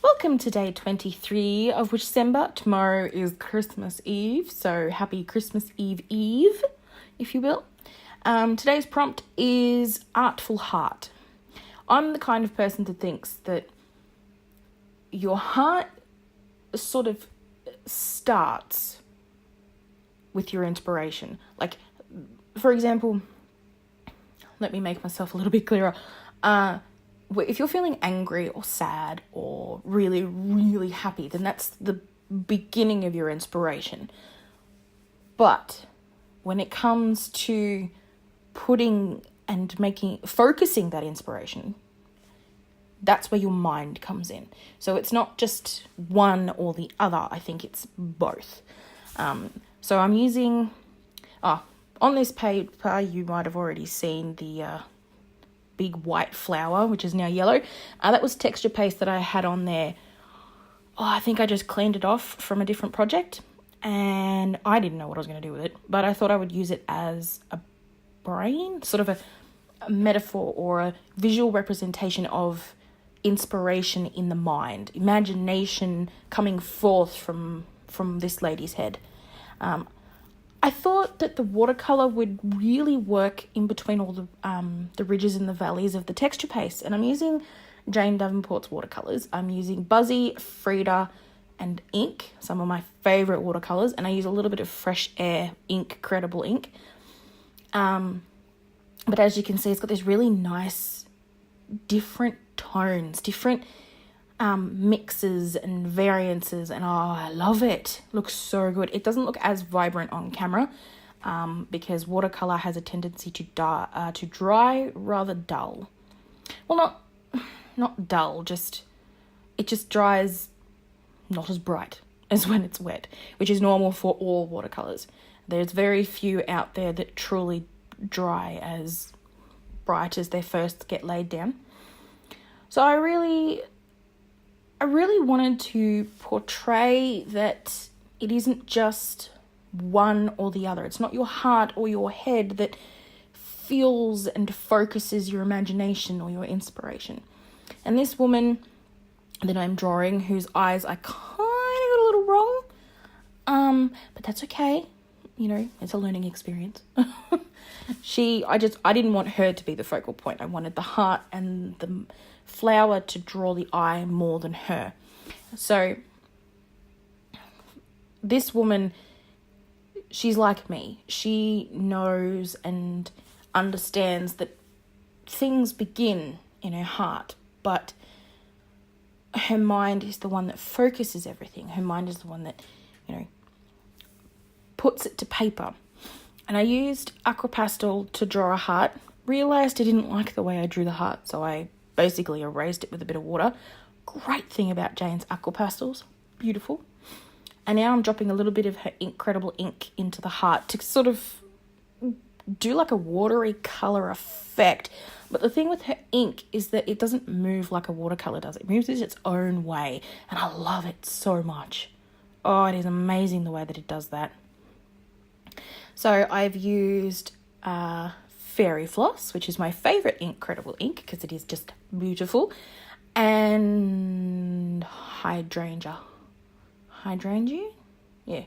Welcome to day 23 of December. Tomorrow is Christmas Eve, so happy Christmas Eve, if you will. Today's prompt is Artful Heart. I'm the kind of person that thinks that your heart sort of starts with your inspiration. Like, for example, let me make myself a little bit clearer. If you're feeling angry or sad or really, really happy, then that's the beginning of your inspiration. But when it comes to focusing that inspiration, that's where your mind comes in. So it's not just one or the other. I think it's both. So I'm using, on this paper, you might have already seen the big white flower, which is now yellow. That was texture paste that I had on there. I think I just cleaned it off from a different project and I didn't know what I was going to do with it, but I thought I would use it as a brain, sort of a metaphor or a visual representation of inspiration in the mind, imagination coming forth from this lady's head. I thought that the watercolor would really work in between all the ridges and the valleys of the texture paste. And I'm using Jane Davenport's watercolors. I'm using Buzzy, Frida, and ink, some of my favorite watercolors. And I use a little bit of Fresh Air ink, Credible ink. But as you can see, it's got this really nice, different tones, different mixes and variances, and I love it. Looks so good. It doesn't look as vibrant on camera because watercolor has a tendency to dry rather dull. Well, not dull, it just dries not as bright as when it's wet, which is normal for all watercolors. There's very few out there that truly dry as bright as they first get laid down. So I really wanted to portray that it isn't just one or the other. It's not your heart or your head that feels and focuses your imagination or your inspiration. And this woman that I'm drawing, whose eyes I kind of got a little wrong, but that's okay. You know, it's a learning experience. I didn't want her to be the focal point. I wanted the heart and the flower to draw the eye more than her. So this woman, she's like me. She knows and understands that things begin in her heart, but her mind is the one that focuses everything. Her mind is the one that, puts it to paper. And I used aqua pastel to draw a heart. Realised I didn't like the way I drew the heart, so I basically erased it with a bit of water. Great thing about Jane's aqua pastels. Beautiful. And now I'm dropping a little bit of her Credible ink into the heart to sort of do like a watery colour effect. But the thing with her ink is that it doesn't move like a watercolour does. It moves in its own way. And I love it so much. Oh, it is amazing the way that it does that. So I've used Fairy Floss, which is my favourite Credible ink because it is just beautiful, and Hydrangea. Yeah,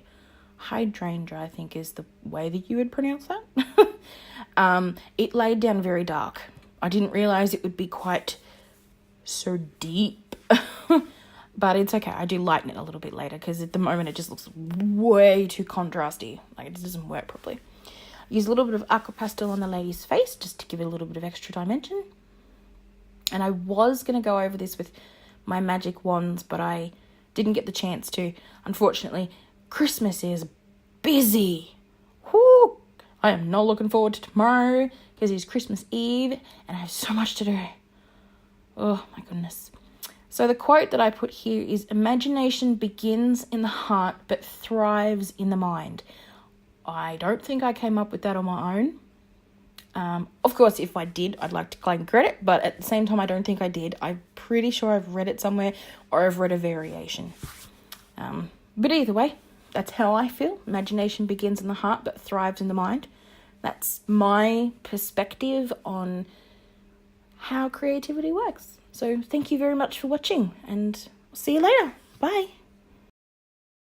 Hydrangea, I think is the way that you would pronounce that. It laid down very dark. I didn't realise it would be quite so deep, but it's okay. I do lighten it a little bit later because at the moment it just looks way too contrasty. Like it doesn't work properly. Use a little bit of aqua pastel on the lady's face just to give it a little bit of extra dimension. And I was going to go over this with my magic wands, but I didn't get the chance to. Unfortunately, Christmas is busy. Whoo! I am not looking forward to tomorrow because it's Christmas Eve and I have so much to do. Oh my goodness. So the quote that I put here is, imagination begins in the heart but thrives in the mind. I don't think I came up with that on my own. Of course, if I did, I'd like to claim credit, but at the same time, I don't think I did. I'm pretty sure I've read it somewhere or I've read a variation. But either way, that's how I feel. Imagination begins in the heart but thrives in the mind. That's my perspective on how creativity works. So thank you very much for watching, and I'll See you later. Bye.